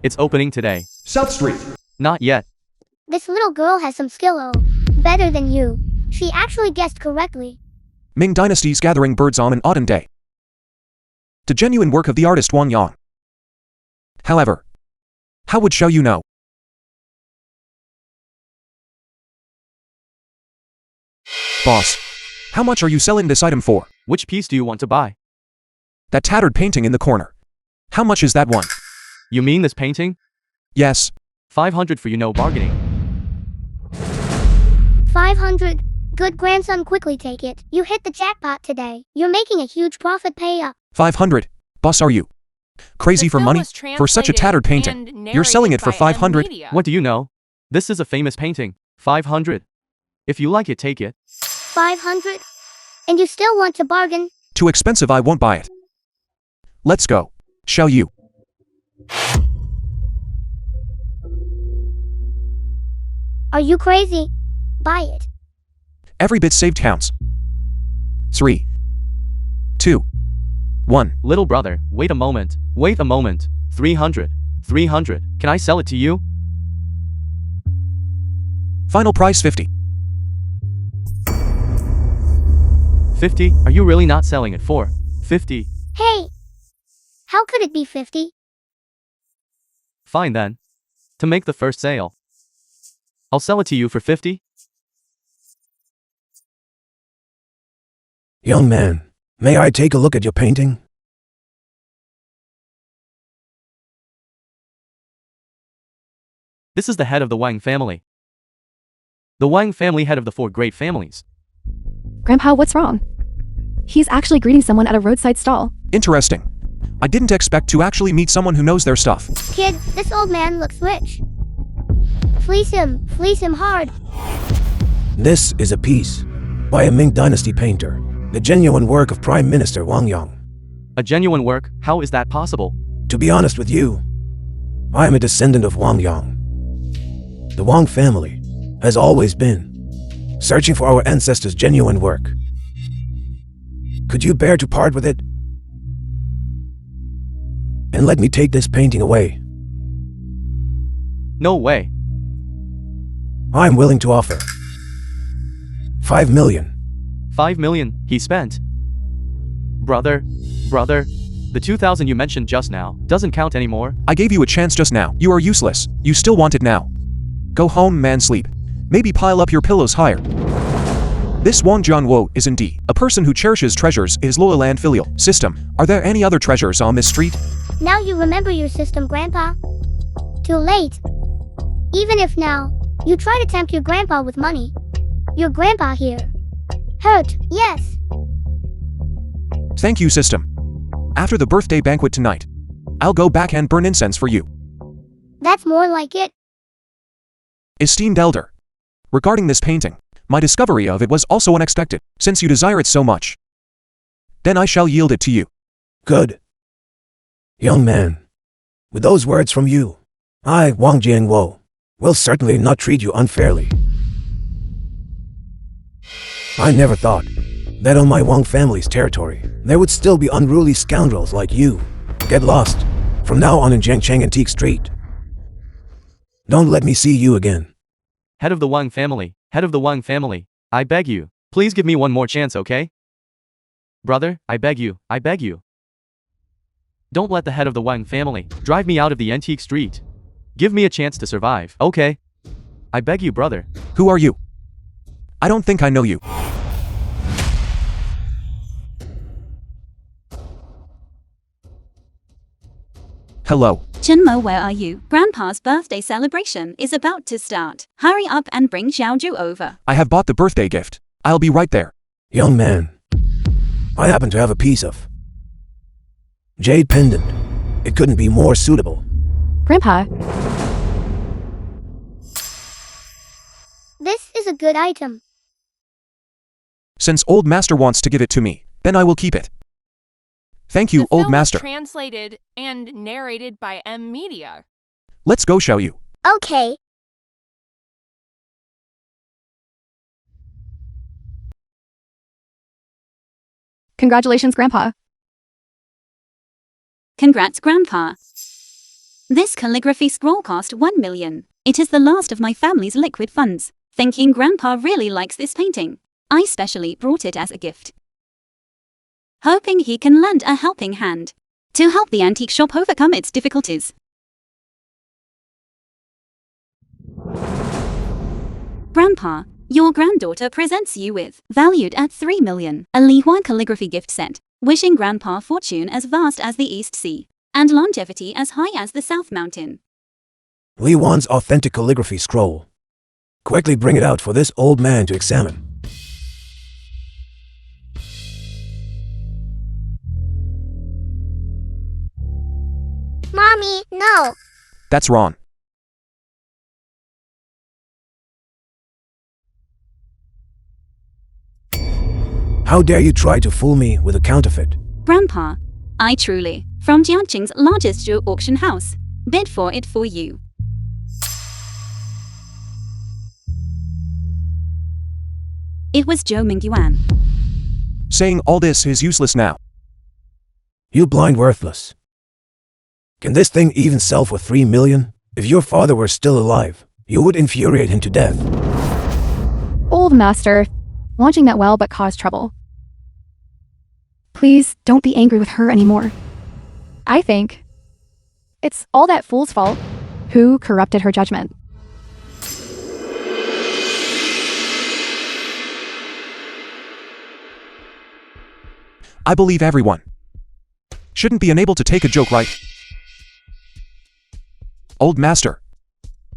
It's opening today. South Street. Not yet. This little girl has some skill. Oh, better than you. She actually guessed correctly. Ming Dynasty's Gathering Birds on an Autumn Day. The genuine work of the artist Wang Yang. However, how would Xiao Yu know? Boss, how much are you selling this item for? Which piece do you want to buy? That tattered painting in the corner. How much is that one? You mean this painting? Yes. 500 for you, no bargaining. 500. Good grandson, quickly take it. You hit the jackpot today. You're making a huge profit pay up. 500. Boss, are you crazy for money? For such a tattered painting, you're selling it for 500? What do you know? This is a famous painting. 500. If you like it, take it. 500? And you still want to bargain? Too expensive, I won't buy it. Let's go. Xiao Yu. Are you crazy? Buy it. Every bit saved counts. 3, 2, 1. Little brother, wait a moment. Wait a moment. 300. 300. Can I sell it to you? Final price 50. 50? Are you really not selling it for 50? Hey! How could it be 50? Fine then. To make the first sale, I'll sell it to you for 50. Young man, may I take a look at your painting? This is the head of the Wang family. The Wang family, head of the 4 great families. Grandpa, what's wrong? He's actually greeting someone at a roadside stall. Interesting. I didn't expect to actually meet someone who knows their stuff. Kid, this old man looks rich. Fleece him hard. This is a piece by a Ming Dynasty painter, the genuine work of Prime Minister Wang Yang. A genuine work? How is that possible? To be honest with you, I am a descendant of Wang Yang. The Wang family has always been searching for our ancestors' genuine work. Could you bear to part with it? And let me take this painting away. No way. I am willing to offer 5 million. 5 million, he spent. Brother, the 2,000 you mentioned just now doesn't count anymore. I gave you a chance just now. You are useless. You still want it now. Go home, man, sleep. Maybe pile up your pillows higher. This Wang Jianwo is indeed a person who cherishes treasures, is loyal and filial. System, are there any other treasures on this street? Now you remember your system, Grandpa. Too late. Even if now, you try to tempt your grandpa with money. Your grandpa here. Hurt, yes. Thank you, system. After the birthday banquet tonight, I'll go back and burn incense for you. That's more like it. Esteemed elder, regarding this painting, my discovery of it was also unexpected, since you desire it so much. Then I shall yield it to you. Good. Young man, with those words from you, I, Wang Jianwo, will certainly not treat you unfairly. I never thought that on my Wang family's territory, there would still be unruly scoundrels like you. Get lost from now on in Jiangcheng Antique Street. Don't let me see you again. Head of the Wang family, head of the Wang family, I beg you, please give me one more chance, okay? Brother, I beg you, I beg you. Don't let the head of the Wang family drive me out of the antique street. Give me a chance to survive, okay? I beg you, brother. Who are you? I don't think I know you. Hello. Chenmo, where are you? Grandpa's birthday celebration is about to start. Hurry up and bring Xiaoju over. I have bought the birthday gift. I'll be right there. Young man, I happen to have a piece of jade pendant. It couldn't be more suitable. Grandpa, This is a good item. Since old master wants to give it to me, then I will keep it. Thank you, The old film master. was translated and narrated by M Media. Let's go, Xiao Yu. Okay. congratulations, Grandpa. Congrats, Grandpa. This calligraphy scroll cost 1 million. It is the last of my family's liquid funds. Thinking Grandpa really likes this painting, I specially brought it as a gift, hoping he can lend a helping hand to help the antique shop overcome its difficulties. Grandpa, your granddaughter presents you with, valued at 3 million, a Li Huan calligraphy gift set, wishing Grandpa fortune as vast as the East Sea, and longevity as high as the South Mountain. Li Wan's authentic calligraphy scroll. Quickly bring it out for this old man to examine. Mommy, no. That's wrong. How dare you try to fool me with a counterfeit? Grandpa, I truly, from Jiangqing's largest jewel auction house, bid for it for you. It was Zhou Mingyuan. Saying all this is useless now. You blind worthless. Can this thing even sell for 3 million? If your father were still alive, you would infuriate him to death. Old master, launching that well but caused trouble. Please don't be angry with her anymore. I think it's all that fool's fault who corrupted her judgment. I believe everyone shouldn't be unable to take a joke, right? Old master,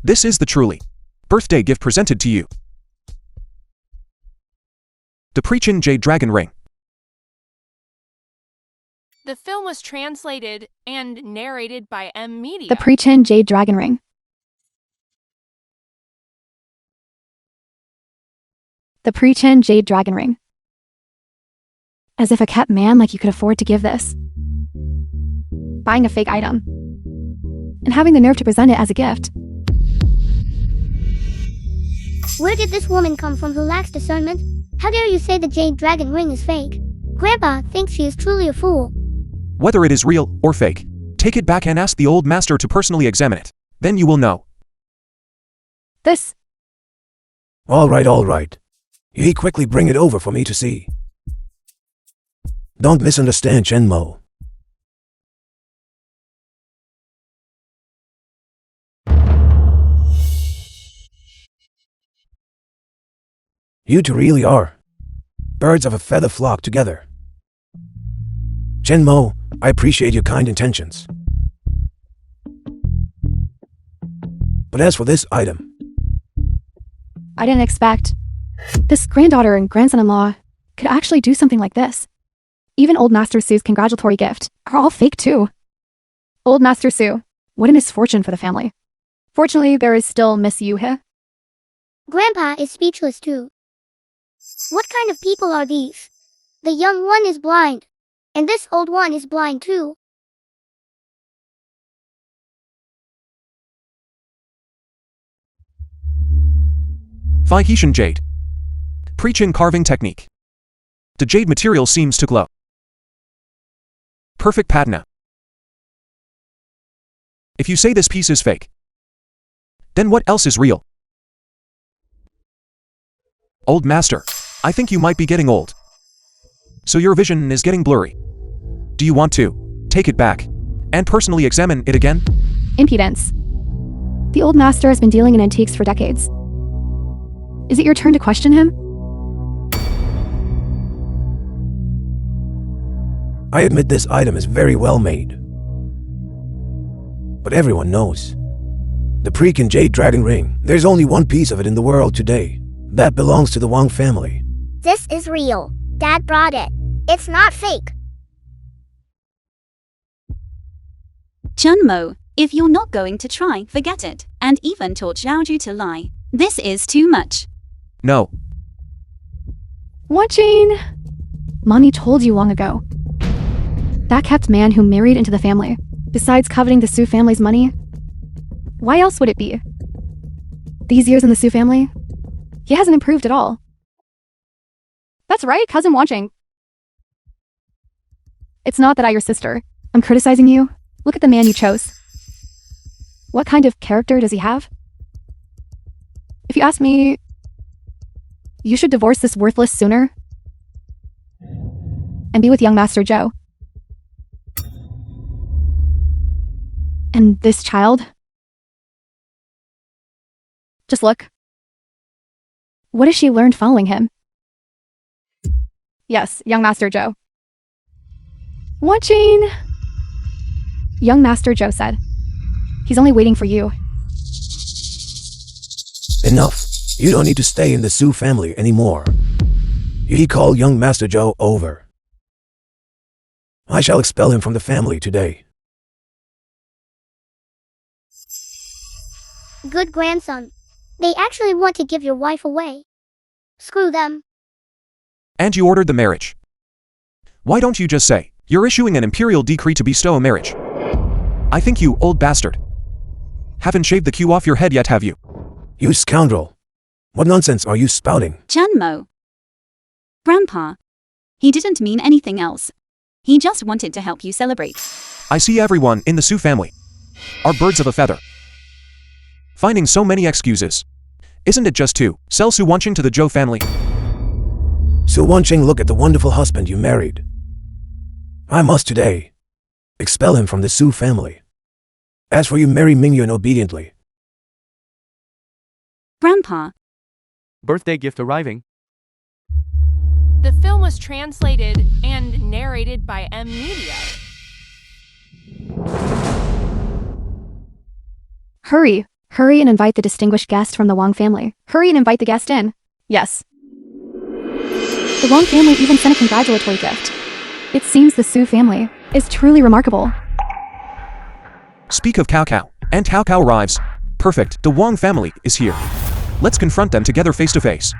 this is the truly birthday gift presented to you. The Preachin' Jade Dragon Ring. The film was translated and narrated by Media. The Preachin' Jade Dragon Ring. The Preachin' Jade Dragon Ring. As if a kept man like you could afford to give this. Buying a fake item. And having the nerve to present it as a gift. Where did this woman come from who lacks discernment? How dare you say the Jade Dragon Ring is fake? Grandpa thinks she is truly a fool. Whether it is real or fake, take it back and ask the old master to personally examine it. Then you will know. This. All right. You quickly bring it over for me to see. Don't misunderstand Chen Mo. You two really are birds of a feather flock together. Chen Mo, I appreciate your kind intentions. But as for this item, I didn't expect this granddaughter and grandson-in-law could actually do something like this. Even Old Master Su's congratulatory gift are all fake too. Old Master Su, what a misfortune for the family. Fortunately, there is still Miss Yuhe. Grandpa is speechless too. What kind of people are these? The young one is blind, and this old one is blind too. Vaihetian Jade. Preachin' carving technique. The jade material seems to glow. Perfect patina. If you say this piece is fake, then what else is real? Old master, I think you might be getting old. So your vision is getting blurry. Do you want to take it back and personally examine it again? Impudence. The old master has been dealing in antiques for decades. Is it your turn to question him? I admit this item is very well made. But everyone knows. The Preachin' Jade Dragon Ring, there's only one piece of it in the world today. That belongs to the Wang family. This is real. Dad brought it. It's not fake. Chunmo, if you're not going to try, forget it. And even taught Xiaoju to lie. This is too much. No. Watching. Mommy told you long ago. That kept man who married into the family, besides coveting the Su family's money, why else would it be? These years in the Su family, he hasn't improved at all. That's right, cousin watching. It's not that I, your sister, I'm criticizing you. Look at the man you chose. What kind of character does he have? If you ask me, you should divorce this worthless sooner and be with young Master Joe. And this child? Just look. What has she learned following him? Yes, young Master Joe. Watching! Young Master Joe said, he's only waiting for you. Enough. You don't need to stay in the Su family anymore. He called young Master Joe over. I shall expel him from the family today. Good grandson. They actually want to give your wife away. Screw them. And you ordered the marriage. Why don't you just say, you're issuing an imperial decree to bestow a marriage? I think you, old bastard. Haven't shaved the queue off your head yet, have you? You scoundrel. What nonsense are you spouting? Chanmo. Grandpa. He didn't mean anything else. He just wanted to help you celebrate. I see everyone in the Su family are birds of a feather. Finding so many excuses. Isn't it just to sell Su Wanqing to the Zhou family? Su Wanqing, look at the wonderful husband you married. I must today expel him from the Su family. As for you, marry Mingyun obediently. Grandpa. Birthday gift arriving. The film was translated and narrated by M Media. Hurry. Hurry and invite the distinguished guest from the Wang family. Hurry and invite the guest in. Yes. The Wang family even sent a congratulatory gift. It seems the Su family is truly remarkable. Speak of Cao Cao, and Cao Cao arrives. Perfect, the Wang family is here. Let's confront them together face to face.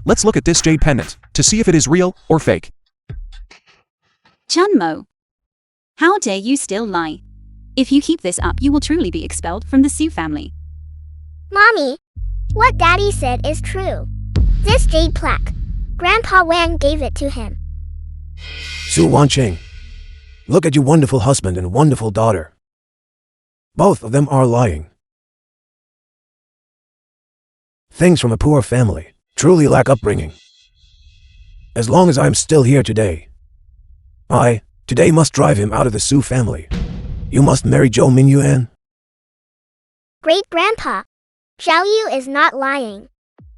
Let's look at this jade pendant, to see if it is real or fake. Chanmo. How dare you still lie? If you keep this up, you will truly be expelled from the Su family. Mommy, what Daddy said is true. This jade plaque, Grandpa Wang gave it to him. Su Wanqing, look at your wonderful husband and wonderful daughter. Both of them are lying. Things from a poor family truly lack upbringing. As long as I am still here today, I, today, must drive him out of the Su family. You must marry Zhou Mingyuan. Great Grandpa, Zhao Yu is not lying.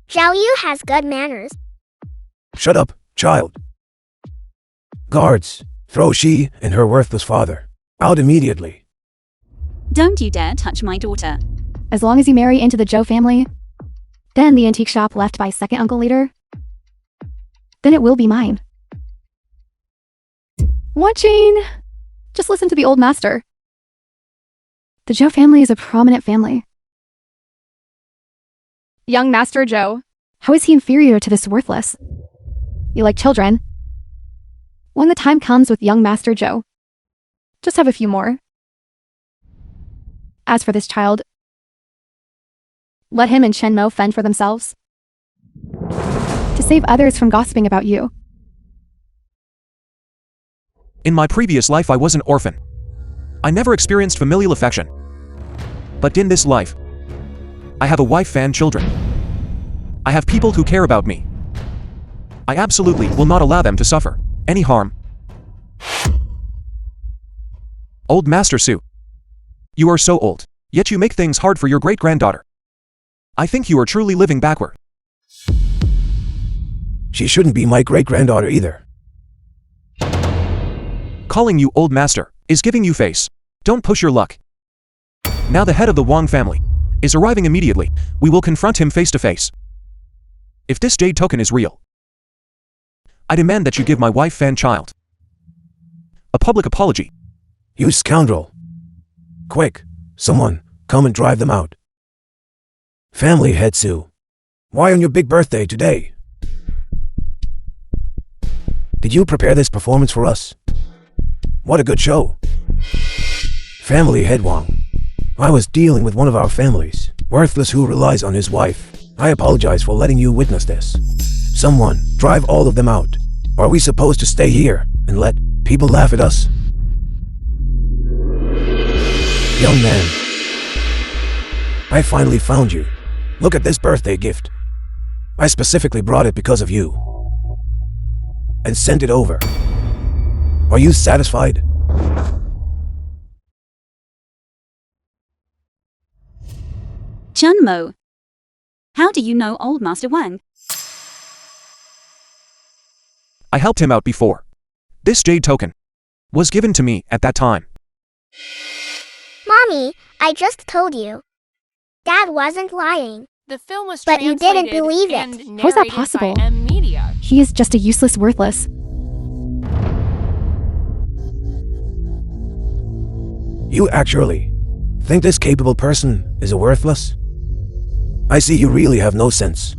Zhao Yu has good manners. Shut up, child. Guards, throw she and her worthless father out immediately. Don't you dare touch my daughter. As long as you marry into the Zhou family, then the antique shop left by second uncle leader, then it will be mine. Watching! Just listen to the old master. The Zhou family is a prominent family. Young Master Zhou, how is he inferior to this worthless? You like children. When the time comes with young Master Zhou, just have a few more. As for this child, let him and Chen Mo fend for themselves. To save others from gossiping about you. In my previous life I was an orphan. I never experienced familial affection. But in this life, I have a wife and children. I have people who care about me. I absolutely will not allow them to suffer any harm. Old Master Su. You are so old, yet you make things hard for your great-granddaughter. I think you are truly living backward. She shouldn't be my great-granddaughter either. Calling you old master is giving you face. Don't push your luck. Now the head of the Wang family is arriving immediately. We will confront him face to face. If this jade token is real, I demand that you give my wife and child a public apology. You scoundrel. Quick, someone, come and drive them out. Family head Su, why on your big birthday today? Did you prepare this performance for us? What a good show. Family head Wang, I was dealing with one of our families, worthless, who relies on his wife. I apologize for letting you witness this. Someone, drive all of them out. Are we supposed to stay here and let people laugh at us? Young man, I finally found you. Look at this birthday gift. I specifically brought it because of you. And sent it over. Are you satisfied? Chunmo. How do you know old Master Wang? I helped him out before. This jade token was given to me at that time. Mommy, I just told you. Dad wasn't lying. The film was But you translated didn't believe it. and How is that narrated possible? by M Media. He is just a useless, worthless. You actually think this capable person is a worthless? I see you really have no sense.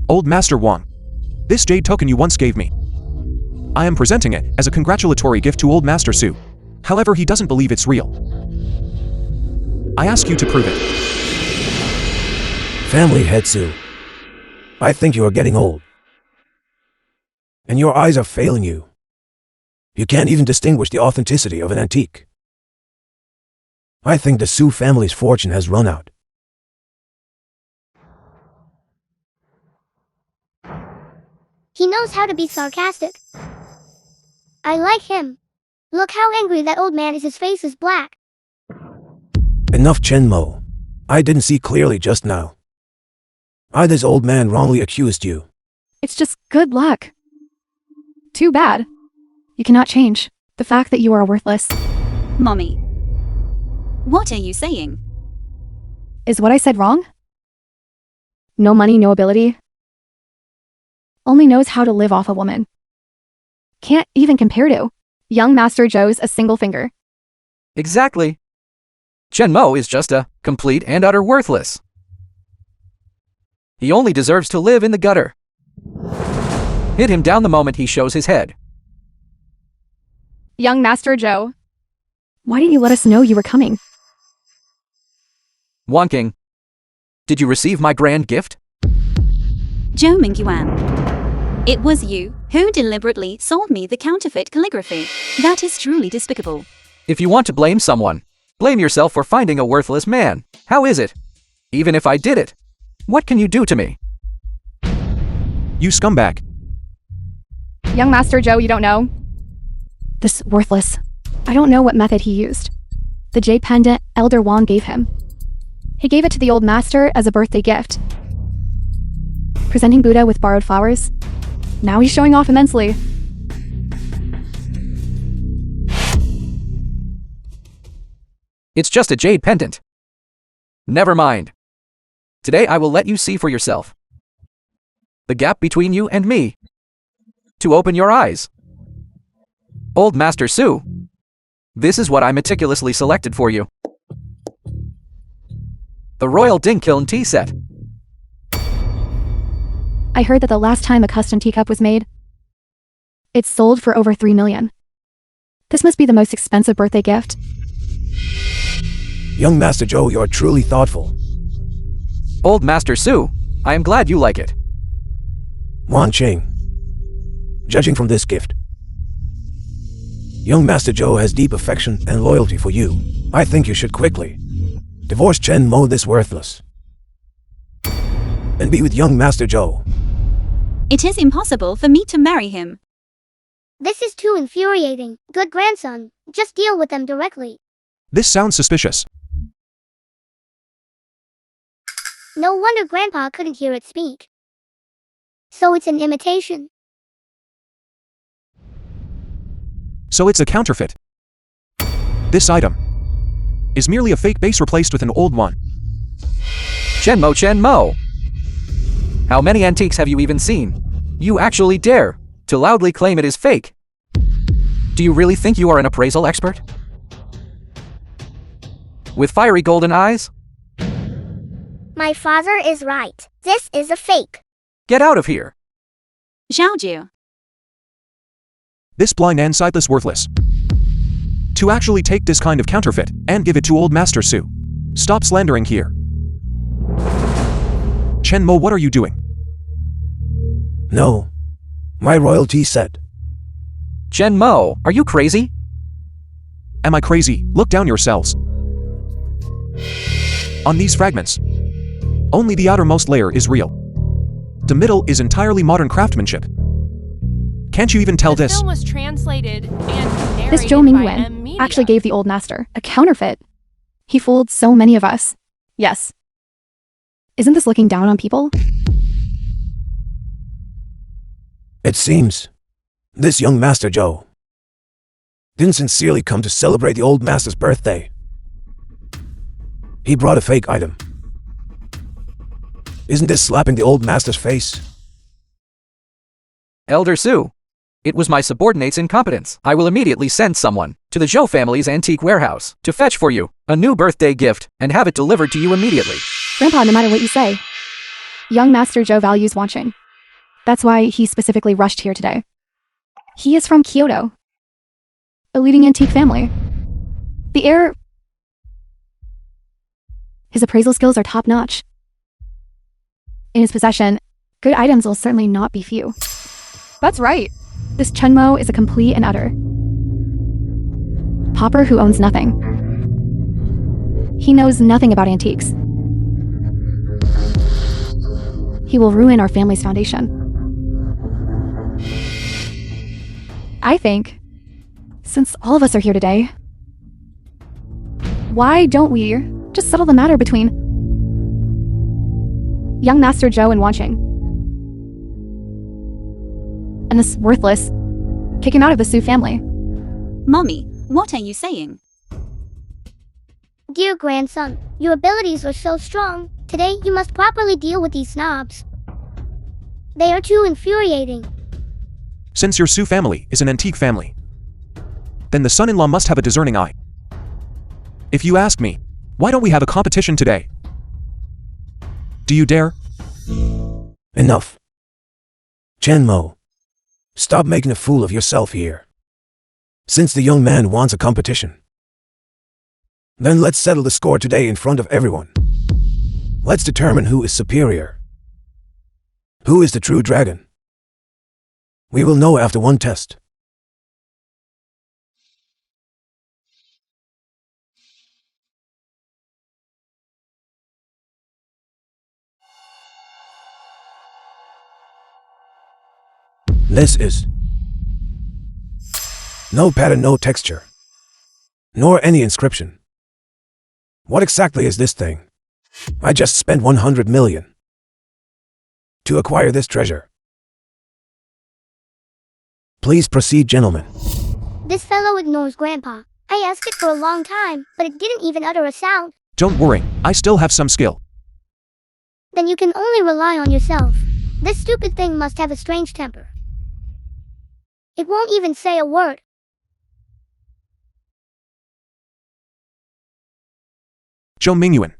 Old Master Wang. This jade token you once gave me. I am presenting it as a congratulatory gift to Old Master Su. However, he doesn't believe it's real. I ask you to prove it. Family head Sue. I think you are getting old. And your eyes are failing you. You can't even distinguish the authenticity of an antique. I think the Su family's fortune has run out. He knows how to be sarcastic. I like him. Look how angry that old man is. His face is black. Enough, Chen Mo. I didn't see clearly just now. This old man wrongly accused you. It's just good luck. Too bad. You cannot change the fact that you are worthless. Mommy. What are you saying? Is what I said wrong? No money, no ability. Only knows how to live off a woman. Can't even compare to young Master Zhou's a single finger. Exactly. Chen Mo is just a complete and utter worthless. He only deserves to live in the gutter. Hit him down the moment he shows his head. Young Master Zhou. Why didn't you let us know you were coming? Wang King, did you receive my grand gift? Zhou Mingyuan. It was you who deliberately sold me the counterfeit calligraphy. That is truly despicable. If you want to blame someone, blame yourself for finding a worthless man. How is it? Even if I did it, what can you do to me? You scumbag. Young Master Zhou, you don't know? This worthless. I don't know what method he used. The jade pendant Elder Wang gave him. He gave it to the old master as a birthday gift. Presenting Buddha with borrowed flowers. Now he's showing off immensely. It's just a jade pendant. Never mind. Today I will let you see for yourself. The gap between you and me. To open your eyes. Old Master Su. This is what I meticulously selected for you. The Royal Ding Kiln tea set. I heard that the last time a custom teacup was made, it sold for over 3 million. This must be the most expensive birthday gift. Young Master Zhou, you're truly thoughtful. Old Master Su, I am glad you like it. Wan Qing. Judging from this gift, young Master Zhou has deep affection and loyalty for you. I think you should quickly divorce Chen Mo, this worthless, and be with young Master Zhou. It is impossible for me to marry him. This is too infuriating. Good grandson, just deal with them directly. This sounds suspicious. No wonder Grandpa couldn't hear it speak. So it's an imitation. So it's a counterfeit. This item is merely a fake base replaced with an old one. Chen Mo, Chen Mo. How many antiques have you even seen? You actually dare to loudly claim it is fake. Do you really think you are an appraisal expert? With fiery golden eyes? My father is right. This is a fake. Get out of here. Zhaojiu. This blind and sightless worthless. To actually take this kind of counterfeit and give it to old Master Su. Stop slandering here. Chen Mo, what are you doing? No. My royalty set. Chen Mo, are you crazy? Am I crazy? Look down yourselves. On these fragments, only the outermost layer is real. The middle is entirely modern craftsmanship. Can't you even tell The this? film was translated and narrated This Zhou by Mingyuan M Media. actually gave the old master a counterfeit. He fooled so many of us. Yes. Isn't this looking down on people? It seems this young Master Zhou didn't sincerely come to celebrate the old master's birthday. He brought a fake item. Isn't this slapping the old master's face? Elder Su, it was my subordinate's incompetence. I will immediately send someone to the Zhou family's antique warehouse to fetch for you a new birthday gift and have it delivered to you immediately. Grandpa, no matter what you say, young Master Zhou values watching. That's why he specifically rushed here today. He is from Kyoto, a leading antique family. The heir... His appraisal skills are top-notch. In his possession, good items will certainly not be few. That's right. This Chunmo is a complete and utter pauper who owns nothing. He knows nothing about antiques. He will ruin our family's foundation. I think, since all of us are here today, why don't we just settle the matter between young Master Zhou and Wanqing, and this worthless, kick him out of the Su family? Mommy, what are you saying? Dear grandson, your abilities are so strong. Today you must properly deal with these snobs. They are too infuriating. Since your Su family is an antique family, then the son-in-law must have a discerning eye. If you ask me, why don't we have a competition today? Do you dare? Enough. Chenmo, stop making a fool of yourself here. Since the young man wants a competition, then let's settle the score today in front of everyone. Let's determine who is superior. Who is the true dragon? We will know after one test. This is no pattern, no texture, nor any inscription. What exactly is this thing? I just spent 100 million to acquire this treasure. Please proceed, gentlemen. This fellow ignores Grandpa. I asked it for a long time, but it didn't even utter a sound. Don't worry, I still have some skill. Then you can only rely on yourself. This stupid thing must have a strange temper. It won't even say a word. Zhou Mingyuan,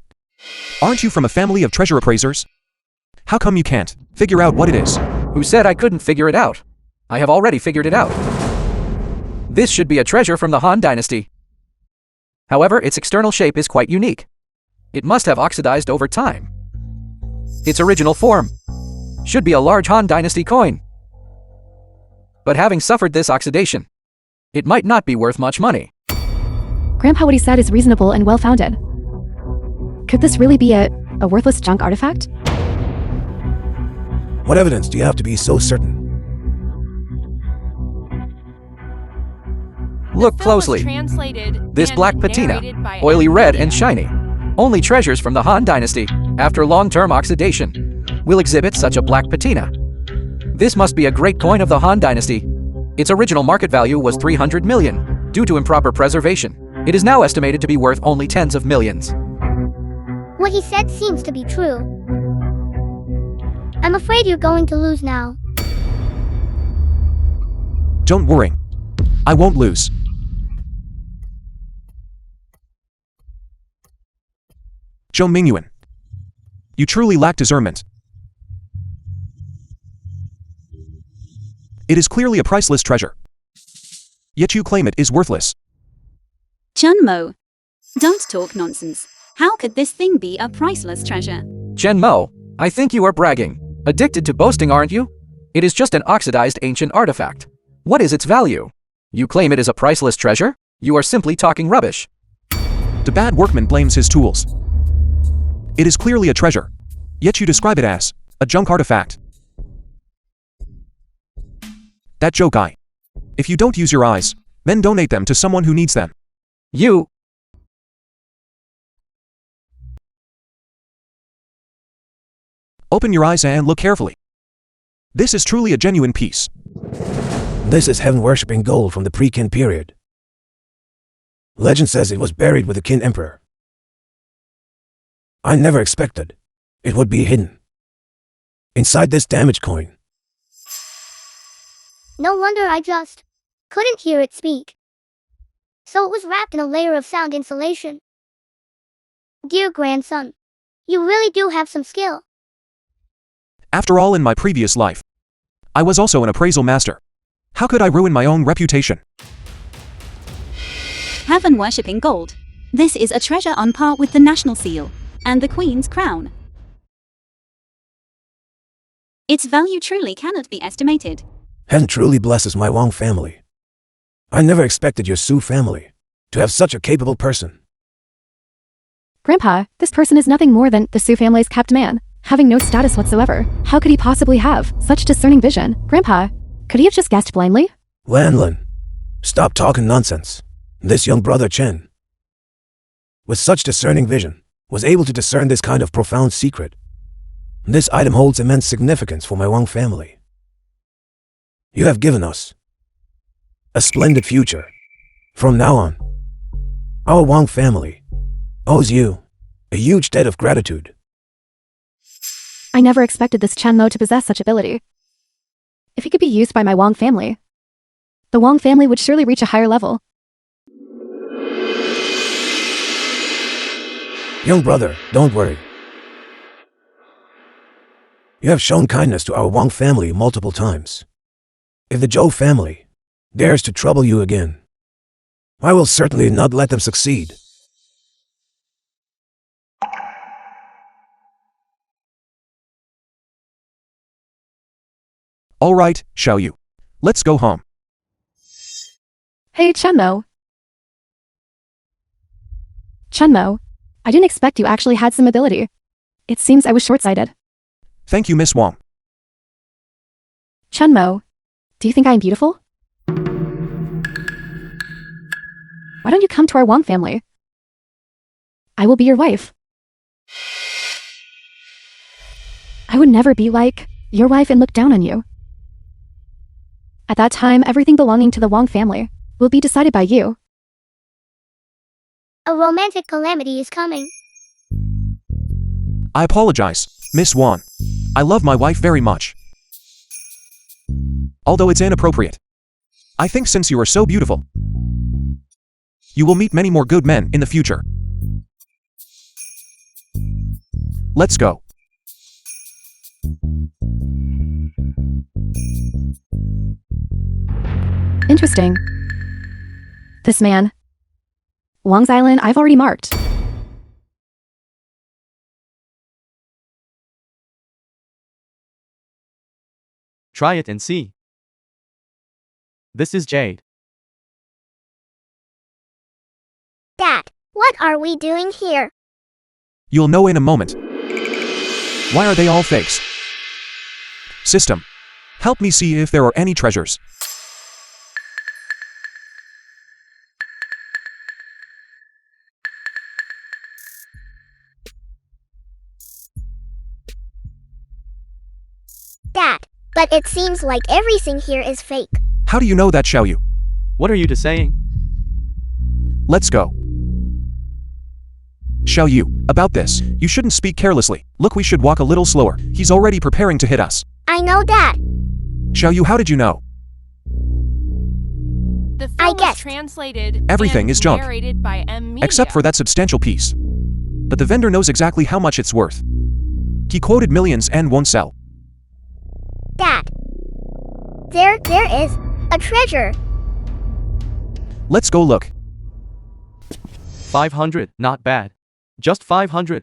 aren't you from a family of treasure appraisers? How come you can't figure out what it is? Who said I couldn't figure it out? I have already figured it out. This should be a treasure from the Han Dynasty. However, its external shape is quite unique. It must have oxidized over time. Its original form should be a large Han Dynasty coin. But having suffered this oxidation, it might not be worth much money. Grandpa, what he said is reasonable and well-founded. Could this really be a worthless junk artifact? What evidence do you have to be so certain? Look The film was closely. translated This and black patina, narrated by oily M red Media. and shiny, only treasures from the Han Dynasty, after long-term oxidation, will exhibit such a black patina. This must be a great coin of the Han Dynasty. Its original market value was 300 million. Due to improper preservation, it is now estimated to be worth only tens of millions. What he said seems to be true. I'm afraid you're going to lose now. Don't worry, I won't lose. Zhou Mingyuan, you truly lack discernment. It is clearly a priceless treasure. Yet you claim it is worthless. Chunmo, don't talk nonsense. How could this thing be a priceless treasure? Chen Mo, I think you are bragging. Addicted to boasting, aren't you? It is just an oxidized ancient artifact. What is its value? You claim it is a priceless treasure? You are simply talking rubbish. The bad workman blames his tools. It is clearly a treasure. Yet you describe it as a junk artifact. That joke guy. If you don't use your eyes, then donate them to someone who needs them. You. Open your eyes and look carefully. This is truly a genuine piece. This is heaven-worshipping gold from the pre-Qin period. Legend says it was buried with the Qin Emperor. I never expected it would be hidden inside this damaged coin. No wonder I just couldn't hear it speak. So it was wrapped in a layer of sound insulation. Dear grandson, you really do have some skill. After all, in my previous life, I was also an appraisal master. How could I ruin my own reputation? Heaven-worshipping gold. This is a treasure on par with the national seal and the Queen's crown. Its value truly cannot be estimated. Heaven truly blesses my Wang family. I never expected your Su family to have such a capable person. Grandpa, this person is nothing more than the Su family's kept man, having no status whatsoever. How could he possibly have such discerning vision? Grandpa, could he have just guessed blindly? Lanlin, stop talking nonsense. This young brother Chen, with such discerning vision, was able to discern this kind of profound secret. This item holds immense significance for my Wang family. You have given us a splendid future. From now on, our Wang family owes you a huge debt of gratitude. I never expected this Chen Mo to possess such ability. If he could be used by my Wang family, the Wang family would surely reach a higher level. Young brother, don't worry. You have shown kindness to our Wang family multiple times. If the Zhou family dares to trouble you again, I will certainly not let them succeed. All right, Xiao Yu. Let's go home. Hey, Chen Mo. Chen Mo, I didn't expect you actually had some ability. It seems I was short-sighted. Thank you, Miss Wang. Chen Mo, do you think I am beautiful? Why don't you come to our Wang family? I will be your wife. I would never be like your wife and look down on you. At that time, everything belonging to the Wang family will be decided by you. A romantic calamity is coming. I apologize, Miss Wang. I love my wife very much. Although it's inappropriate. I think since you are so beautiful, you will meet many more good men in the future. Let's go. Interesting. This man. Wang's Island I've already marked. Try it and see. This is jade. Dad, what are we doing here? You'll know in a moment. Why are they all fakes? System, help me see if there are any treasures. Dad, but it seems like everything here is fake. How do you know that, Xiao Yu? What are you to saying? Let's go. Xiao Yu, about this, you shouldn't speak carelessly. Look, we should walk a little slower. He's already preparing to hit us. I know, Dad. Xiao Yu, how did you know? The I film was guessed. translated Everything and is junk. narrated by M. Media. Except for that substantial piece. But the vendor knows exactly how much it's worth. He quoted millions and won't sell. Dad, there is a treasure. Let's go look. 500, not bad. Just 500.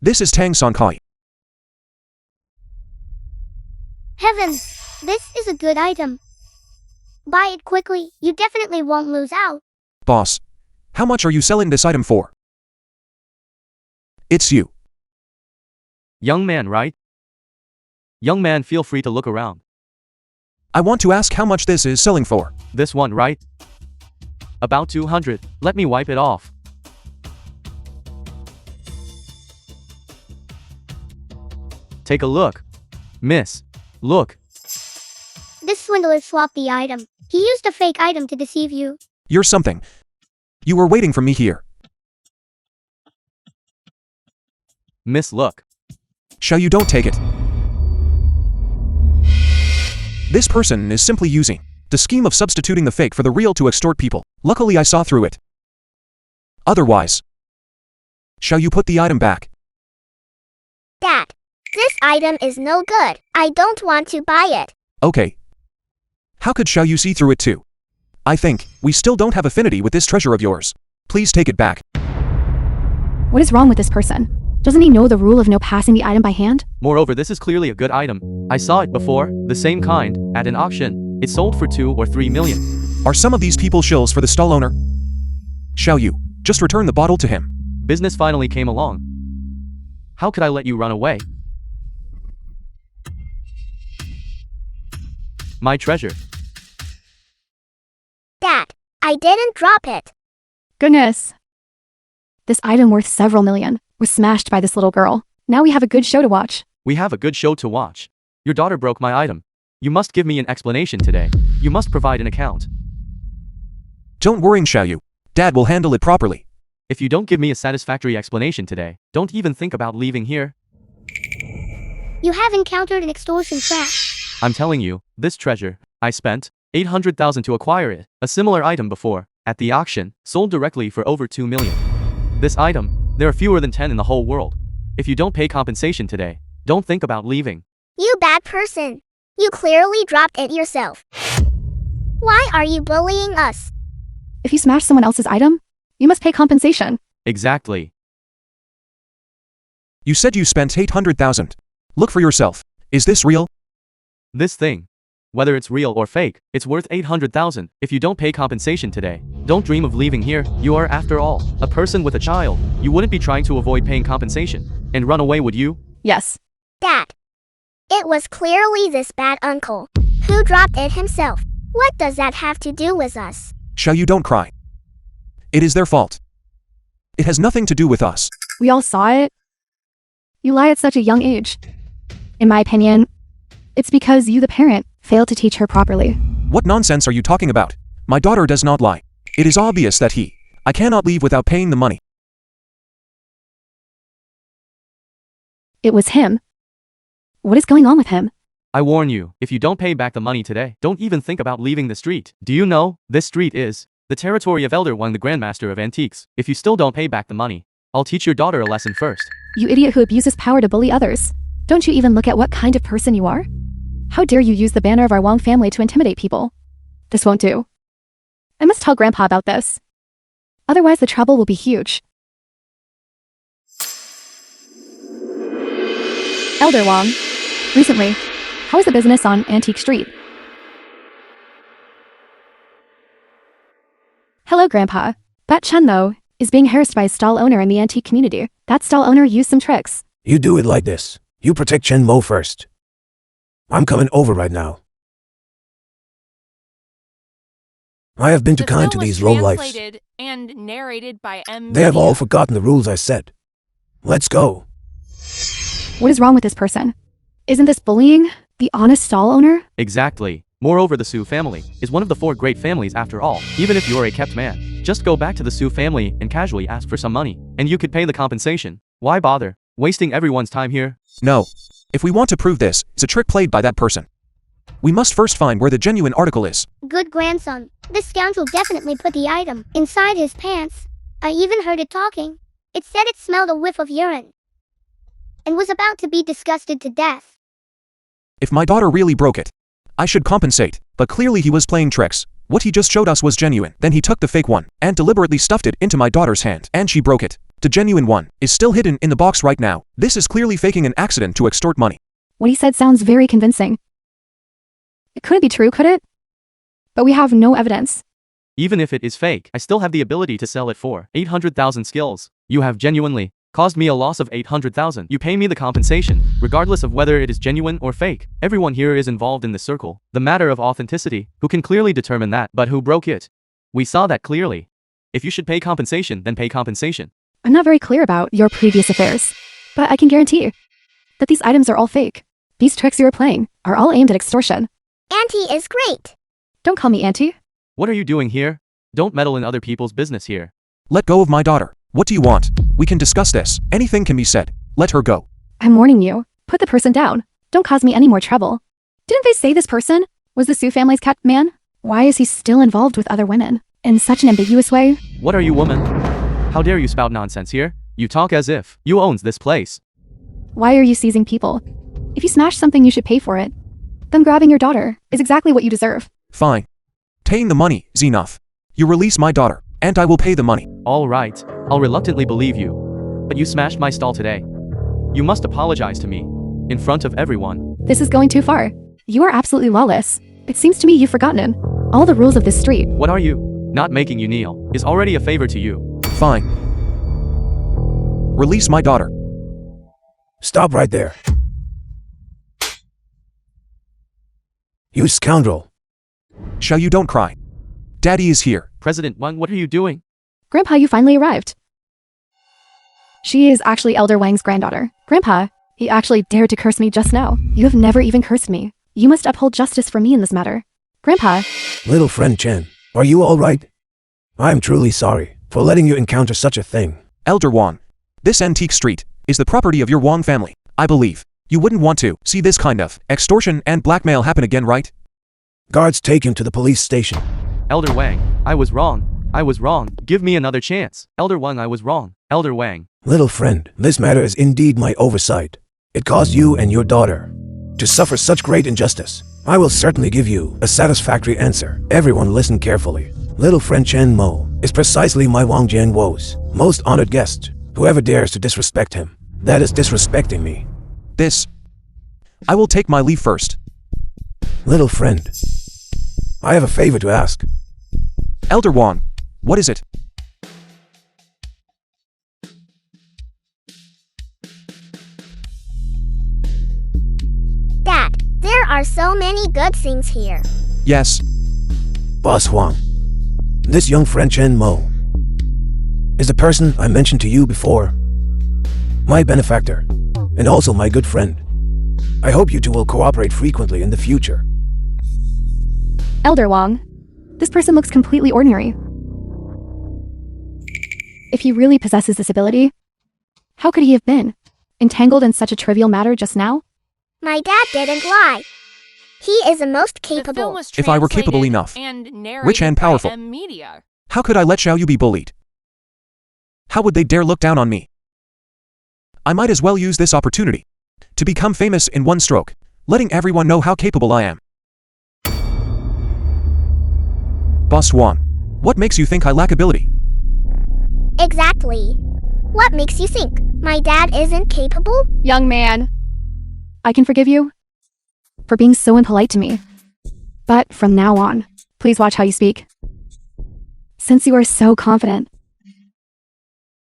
This is Tang San Kai. Heavens, this is a good item. Buy it quickly, you definitely won't lose out. Boss, how much are you selling this item for? It's you. Young man, right? Young man, feel free to look around. I want to ask how much this is selling for. This one, right? About 200. Let me wipe it off. Take a look. Miss, look. This swindler swapped the item. He used a fake item to deceive you. You're something. You were waiting for me here. Miss, look. Shall you don't take it? This person is simply using the scheme of substituting the fake for the real to extort people. Luckily I saw through it. Otherwise, shall you put the item back? Dad, this item is no good. I don't want to buy it. Okay. How could Shall you see through it too? I think we still don't have affinity with this treasure of yours. Please take it back. What is wrong with this person? Doesn't he know the rule of no passing the item by hand? Moreover, this is clearly a good item. I saw it before, the same kind, at an auction. It sold for 2 or 3 million. Are some of these people shills for the stall owner? Shall you just return the bottle to him? Business finally came along. How could I let you run away? My treasure. Dad, I didn't drop it. Goodness. This item worth several million was smashed by this little girl. Now we have a good show to watch. We have a good show to watch. Your daughter broke my item. You must give me an explanation today. You must provide an account. Don't worry, Shall you. Dad will handle it properly. If you don't give me a satisfactory explanation today, don't even think about leaving here. You have encountered an extortion trap. I'm telling you, this treasure, I spent 800,000 to acquire it. A similar item before, at the auction, sold directly for over 2 million. This item, there are fewer than 10 in the whole world. If you don't pay compensation today, don't think about leaving. You bad person. You clearly dropped it yourself. Why are you bullying us? If you smash someone else's item, you must pay compensation. Exactly. You said you spent 800,000. Look for yourself. Is this real? This thing, whether it's real or fake, it's worth 800,000. If you don't pay compensation today, don't dream of leaving here. You are, after all, a person with a child. You wouldn't be trying to avoid paying compensation and run away, would you? Yes. Dad, it was clearly this bad uncle who dropped it himself. What does that have to do with us? Shall you don't cry. It is their fault. It has nothing to do with us. We all saw it. You lie at such a young age. In my opinion, it's because you, the parent, failed to teach her properly. What nonsense are you talking about? My daughter does not lie. It is obvious that I cannot leave without paying the money. It was him. What is going on with him? I warn you, if you don't pay back the money today, don't even think about leaving the street. Do you know, this street is the territory of Elder Wang, the Grandmaster of Antiques. If you still don't pay back the money, I'll teach your daughter a lesson first. You idiot who abuses power to bully others. Don't you even look at what kind of person you are? How dare you use the banner of our Wang family to intimidate people? This won't do. I must tell Grandpa about this. Otherwise the trouble will be huge. Elder Wang, recently, how is the business on Antique Street? Hello, Grandpa. That Chen, though, is being harassed by a stall owner in the antique community. That stall owner used some tricks. You do it like this. You protect Chen Mo first. I'm coming over right now. I have been too The kind to film was these lowlifes. translated and narrated by M. They have all forgotten the rules I set. Let's go. What is wrong with this person? Isn't this bullying the honest stall owner? Exactly. Moreover, the Su family is one of the 4 great families after all. Even if you're a kept man, just go back to the Su family and casually ask for some money, and you could pay the compensation. Why bother wasting everyone's time here? No. If we want to prove this, it's a trick played by that person. We must first find where the genuine article is. Good grandson. This scoundrel definitely put the item inside his pants. I even heard it talking. It said it smelled a whiff of urine and was about to be disgusted to death. If my daughter really broke it, I should compensate, but clearly he was playing tricks. What he just showed us was genuine. Then he took the fake one and deliberately stuffed it into my daughter's hand, and she broke it. The genuine one is still hidden in the box right now. This is clearly faking an accident to extort money. What he said sounds very convincing. It couldn't be true, could it? But we have no evidence. Even if it is fake, I still have the ability to sell it for 800,000 skills. You have genuinely caused me a loss of 800,000. You pay me the compensation, regardless of whether it is genuine or fake. Everyone here is involved in this circle. The matter of authenticity, who can clearly determine that, but who broke it? We saw that clearly. If you should pay compensation, then pay compensation. I'm not very clear about your previous affairs, but I can guarantee that these items are all fake. These tricks you are playing are all aimed at extortion. Auntie is great. Don't call me auntie. What are you doing here? Don't meddle in other people's business here. Let go of my daughter. What do you want? We can discuss this. Anything can be said. Let her go. I'm warning you. Put the person down. Don't cause me any more trouble. Didn't they say this person was the Su family's kept man? Why is he still involved with other women in such an ambiguous way? What are you, woman? How dare you spout nonsense here? You talk as if you owns this place. Why are you seizing people? If you smash something, you should pay for it. Them grabbing your daughter is exactly what you deserve. Fine. Paying the money is enough. You release my daughter, and I will pay the money. All right, I'll reluctantly believe you. But you smashed my stall today. You must apologize to me, in front of everyone. This is going too far. You are absolutely lawless. It seems to me you've forgotten all the rules of this street. What are you? Not making you kneel is already a favor to you. Fine. Release my daughter. Stop right there. You scoundrel. Shall you don't cry. Daddy is here. President Wang, what are you doing? Grandpa, you finally arrived. She is actually Elder Wang's granddaughter. Grandpa, he actually dared to curse me just now. You have never even cursed me. You must uphold justice for me in this matter. Grandpa. Little friend Chen, are you all right? I'm truly sorry for letting you encounter such a thing. Elder Wang, this antique street is the property of your Wang family. I believe you wouldn't want to see this kind of extortion and blackmail happen again, right? Guards, take him to the police station. Elder Wang, I was wrong. I was wrong. Give me another chance. Elder Wang, I was wrong. Elder Wang. Little friend, this matter is indeed my oversight. It caused you and your daughter to suffer such great injustice. I will certainly give you a satisfactory answer. Everyone listen carefully. Little friend Chen Mo is precisely my Wang Jianwo's most honored guest. Whoever dares to disrespect him, that is disrespecting me. I will take my leave first. Little friend, I have a favor to ask. Elder Wang, what is it? Dad, there are so many good things here. Yes. Boss Huang, this young friend Chen Mo is the person I mentioned to you before. My benefactor, and also my good friend. I hope you two will cooperate frequently in the future. Elder Wang, this person looks completely ordinary. If he really possesses this ability, how could he have been entangled in such a trivial matter just now? My dad didn't lie. He is the most The film capable. was If I were capable translated enough, and rich and narrated by powerful, M Media. how could I let Xiao Yu be bullied? How would they dare look down on me? I might as well use this opportunity to become famous in one stroke, letting everyone know how capable I am. Boss Wang, what makes you think I lack ability? Exactly. What makes you think my dad isn't capable? Young man, I can forgive you for being so impolite to me. But from now on, please watch how you speak. Since you are so confident,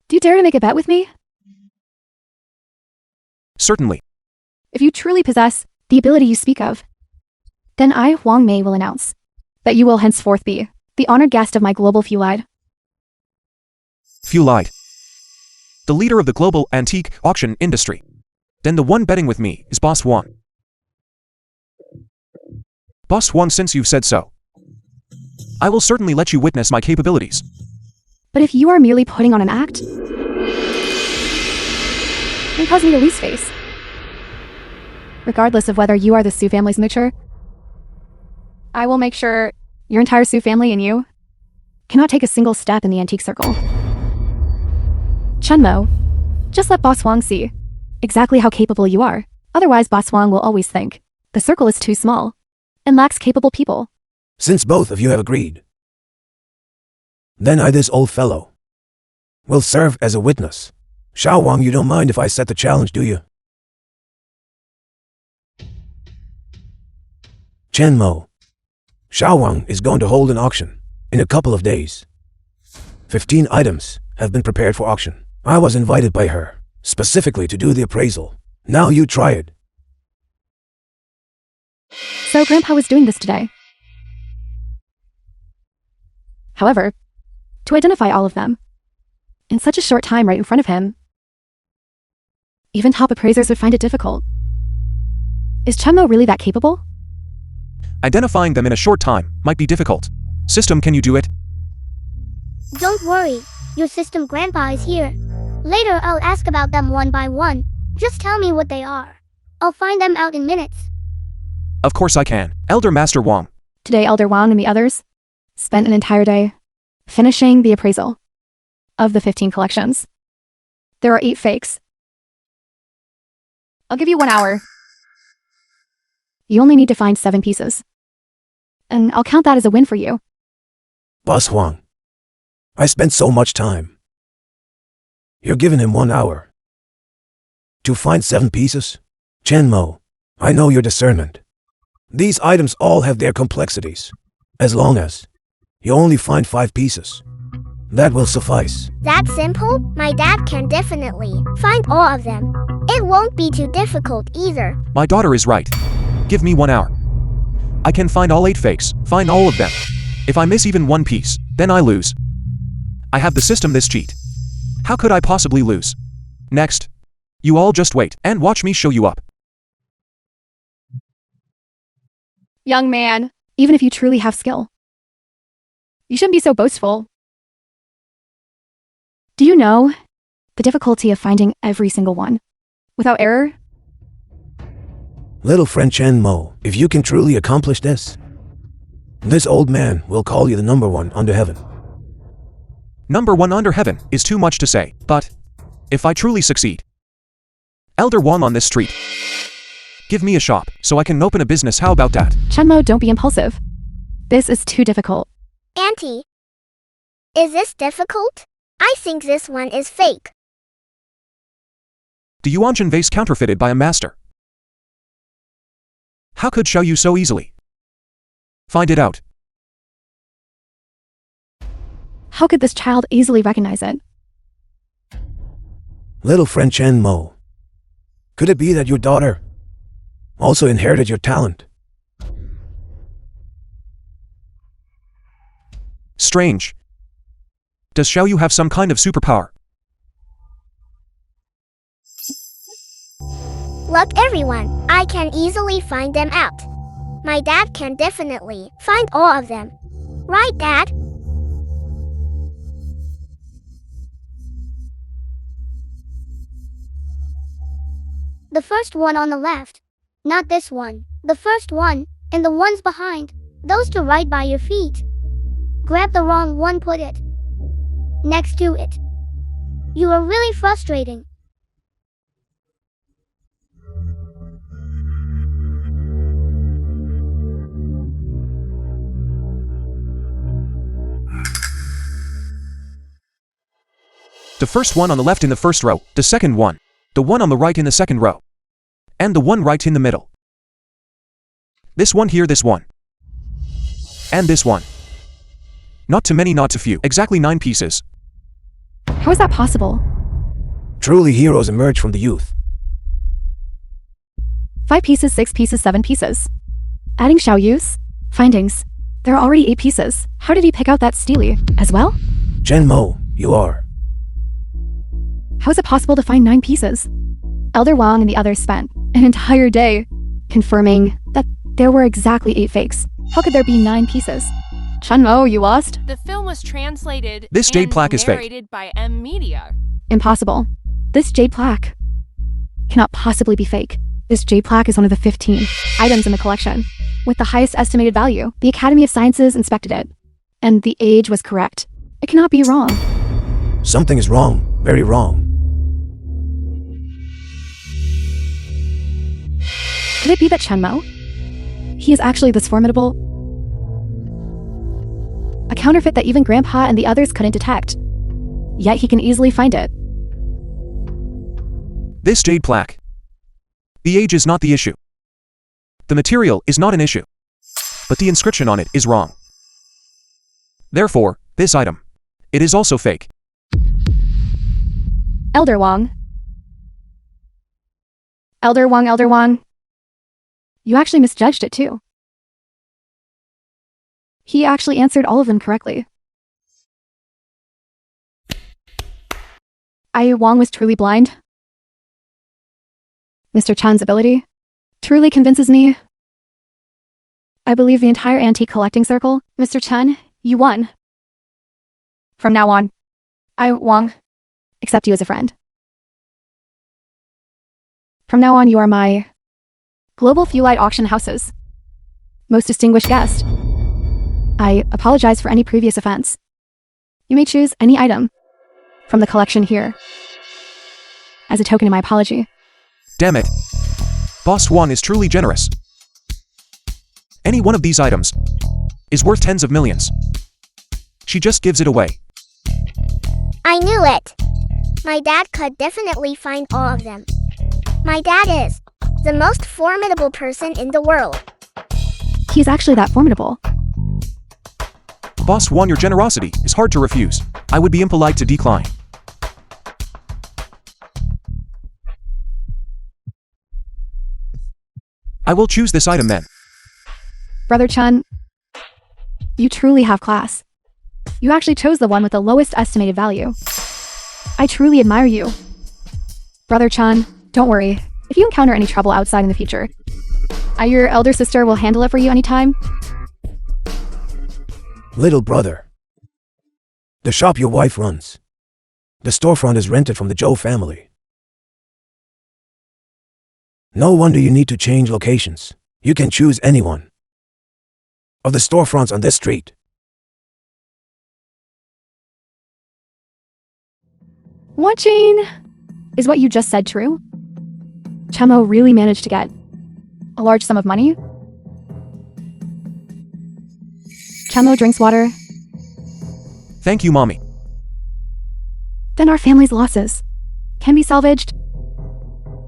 do you dare to make a bet with me? Certainly. If you truly possess the ability you speak of, then I, Wang Mei, will announce that you will henceforth be the honored guest of my global Fulide. Fulide, the leader of the global antique auction industry. Then the one betting with me is Boss Wang. Boss Wang, since you've said so, I will certainly let you witness my capabilities. But if you are merely putting on an act, then cause me to lose face. Regardless of whether you are the Su family's mature, I will make sure your entire Su family and you cannot take a single step in the antique circle. Chenmo, just let Boss Wang see exactly how capable you are. Otherwise, Boss Wang will always think the circle is too small and lacks capable people. Since both of you have agreed, then I, this old fellow, will serve as a witness. Xiao Wang, you don't mind if I set the challenge, do you? Chen Mo, Xiao Wang is going to hold an auction in a couple of days. 15 items have been prepared for auction. I was invited by her, specifically to do the appraisal. Now you try it. So Grandpa was doing this today. However, to identify all of them, in such a short time right in front of him, even top appraisers would find it difficult. Is Chunmo really that capable? Identifying them in a short time might be difficult. System, can you do it? Don't worry, your system grandpa is here. Later I'll ask about them one by one. Just tell me what they are. I'll find them out in minutes. Of course I can. Elder Master Wang. Today Elder Wang and the others spent an entire day finishing the appraisal of the 15 collections. There are 8 fakes. I'll give you 1 hour. You only need to find 7 pieces. And I'll count that as a win for you. Boss Wang, I spent so much time. You're giving him 1 hour. To find 7 pieces? Chenmo, I know your discernment. These items all have their complexities. As long as you only find 5 pieces, that will suffice. That simple? My dad can definitely find all of them. It won't be too difficult either. My daughter is right. Give me 1 hour. I can find all 8 fakes, find all of them. If I miss even 1 piece, then I lose. I have the system this cheat. How could I possibly lose? Next. You all just wait and watch me show you up. Young man, even if you truly have skill, you shouldn't be so boastful. Do you know the difficulty of finding every single one without error? Little friend Chenmo, if you can truly accomplish this old man will call you the number 1 under heaven. Number 1 under heaven is too much to say, but if I truly succeed, Elder Wang on this street, give me a shop so I can open a business. How about that? Chenmo, don't be impulsive. This is too difficult. Auntie, is this difficult? I think this one is fake. The Yuanjin vase counterfeited by a master. How could Xiao Yu so easily find it out? How could this child easily recognize it? Little friend Chenmo, could it be that your daughter also inherited your talent? Strange. Does Xiao Yu have some kind of superpower? Look everyone, I can easily find them out. My dad can definitely find all of them. Right, Dad? The first one on the left. Not this one. The first one, and the ones behind. Those two right by your feet. Grab the wrong one, put it next to it. You are really frustrating. The first one on the left in the first row, the second one, the one on the right in the second row, and the one right in the middle. This one here, this one, and this one. Not too many, not too few. Exactly 9 pieces. How is that possible? Truly heroes emerge from the youth. 5 pieces, 6 pieces, 7 pieces. Adding Xiao Yu's findings, there are already 8 pieces. How did he pick out that steely as well? Chenmo, you are. How is it possible to find 9 pieces? Elder Wang and the others spent an entire day confirming that there were exactly 8 fakes. How could there be 9 pieces? Chunmo, you lost? The film was translated This jade and plaque is fake. narrated by M Media. Impossible. This jade plaque cannot possibly be fake. This jade plaque is one of the 15 items in the collection with the highest estimated value. The Academy of Sciences inspected it, and the age was correct. It cannot be wrong. Something is wrong, very wrong. Could it be that Chenmo? He is actually this formidable, a counterfeit that even Grandpa and the others couldn't detect. Yet he can easily find it. This jade plaque. The age is not the issue. The material is not an issue. But the inscription on it is wrong. Therefore, this item, it is also fake. Elder Wang. Elder Wang. You actually misjudged it too. He actually answered all of them correctly. Wang was truly blind. Mr. Chan's ability truly convinces me. I believe the entire antique collecting circle. Mr. Chen, you won. From now on, I, Wang, accept you as a friend. From now on, you are my Global Fuelite Auction House's most distinguished guest. I apologize for any previous offense. You may choose any item from the collection here as a token of my apology. Damn it. Boss Wang is truly generous. Any one of these items is worth tens of millions. She just gives it away. I knew it. My dad could definitely find all of them. My dad is the most formidable person in the world. He is actually that formidable. Boss Wang, your generosity is hard to refuse. I would be impolite to decline. I will choose this item then. Brother Chen, you truly have class. You actually chose the one with the lowest estimated value. I truly admire you. Brother Chen, don't worry. If you encounter any trouble outside in the future, your elder sister will handle it for you anytime. Little brother. The shop your wife runs. The storefront is rented from the Zhou family. No wonder you need to change locations. You can choose anyone of the storefronts on this street. Watching. Is what you just said true? Chemo really managed to get a large sum of money? Chemo drinks water. Thank you, Mommy. Then our family's losses can be salvaged.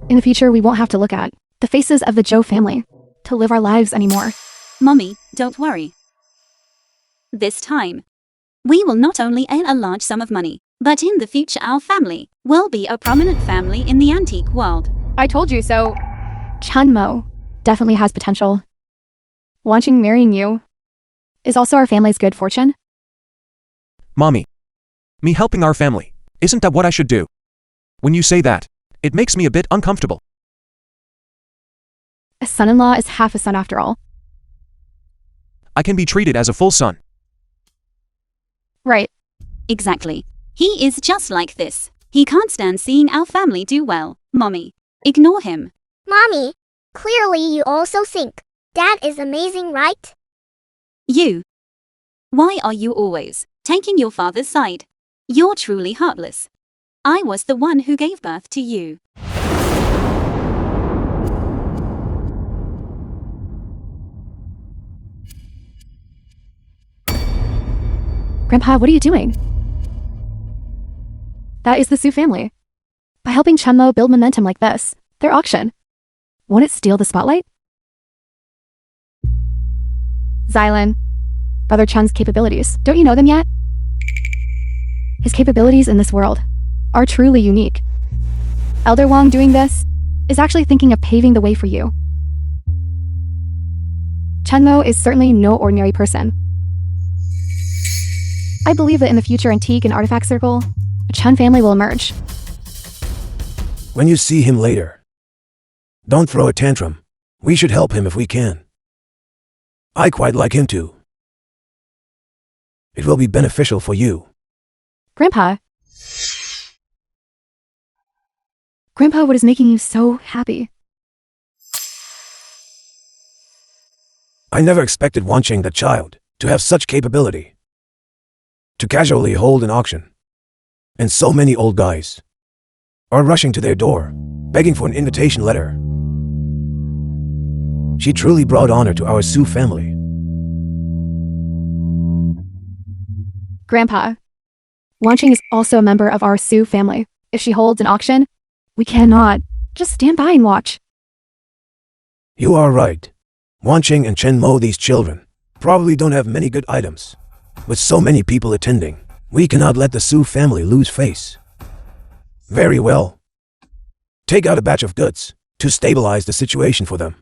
In the future, we won't have to look at the faces of the Zhou family to live our lives anymore. Mommy, don't worry. This time, we will not only earn a large sum of money, but in the future our family will be a prominent family in the antique world. I told you so. Chanmo definitely has potential. Watching marrying you is also our family's good fortune. Mommy. Me helping our family. Isn't that what I should do? When you say that, it makes me a bit uncomfortable. A son-in-law is half a son after all. I can be treated as a full son. Right. Exactly. He is just like this. He can't stand seeing our family do well. Mommy, ignore him. Mommy, clearly you also think Dad is amazing, right? You. Why are you always taking your father's side? You're truly heartless. I was the one who gave birth to you. Grandpa, what are you doing? That is the Su family. By helping Chunmo build momentum like this, their auction, won't it steal the spotlight? Xylan, Brother Chun's capabilities, don't you know them yet? His capabilities in this world are truly unique. Elder Wang doing this is actually thinking of paving the way for you. Chunmo is certainly no ordinary person. I believe that in the future antique and artifact circle, a Chun family will emerge. When you see him later, don't throw a tantrum. We should help him if we can. I quite like him too. It will be beneficial for you. Grandpa, what is making you so happy? I never expected Wanqing the child to have such capability. To casually hold an auction. And so many old guys are rushing to their door, begging for an invitation letter. She truly brought honor to our Su family. Grandpa, Wanqing is also a member of our Su family. If she holds an auction, we cannot just stand by and watch. You are right. Wanqing and Chen Mo, these children, probably don't have many good items. With so many people attending, we cannot let the Su family lose face. Very well. Take out a batch of goods to stabilize the situation for them.